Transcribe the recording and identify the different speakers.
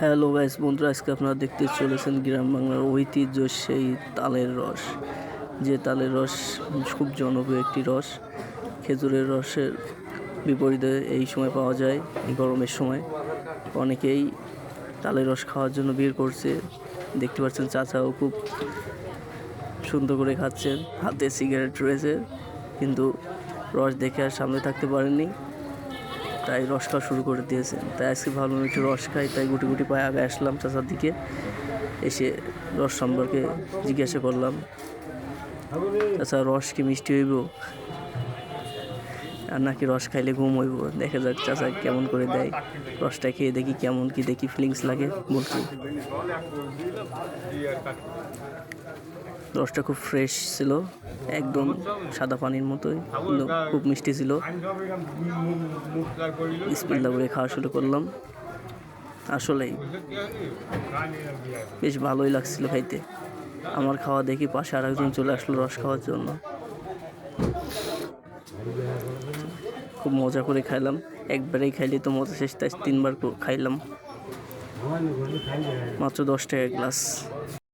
Speaker 1: Hello guys বন্ধুরা, আজকে আপনারা দেখতে চলেছেন গ্রাম বাংলার ঐতিহ্য সেই তালের রস। যে তালের রস খুব জনপ্রিয় একটি রস। খেজুরের রসের বিপরীতে এই সময় পাওয়া যায়, এই গরমের সময়। অনেকেই তালের রস খাওয়ার জন্য বের করছে। দেখতে পাচ্ছেন চাচাও খুব সুন্দর করে খাচ্ছেন, হাতে সিগারেট রয়েছে, কিন্তু রস দেখে আর সামনে থাকতে পারেননি, তাই রস খাওয়া শুরু করে দিয়েছে। তাই আজকে ভাবলাম একটু রস খাই, তাই গুটি গুটি পায়ে আগে আসলাম চাচার দিকে। এসে রস সম্পর্কে জিজ্ঞাসা করলাম, চাচা রস কি মিষ্টি হইব আর নাকি রস খাইলে ঘুম হইব? দেখা যাক চাচা কেমন করে দেয়। রসটা খেয়ে দেখি কেমন কি দেখি ফিলিংস লাগে বলছি। রসটা খুব ফ্রেশ ছিল, একদম সাদা পানির মতোই, কিন্তু খুব মিষ্টি ছিল। বিসমিল্লাহ করে খাওয়া শুরু করলাম। আসলেই বেশ ভালোই লাগছিল খাইতে। আমার খাওয়া দেখি পাশে আর একজন চলে আসলো রস খাওয়ার জন্য। খুব মজা করে খাইলাম, একবারেই খাইলে তো মজা শেষ, তাই 3বার খাইলাম। মাত্র 10 টাকা গ্লাস।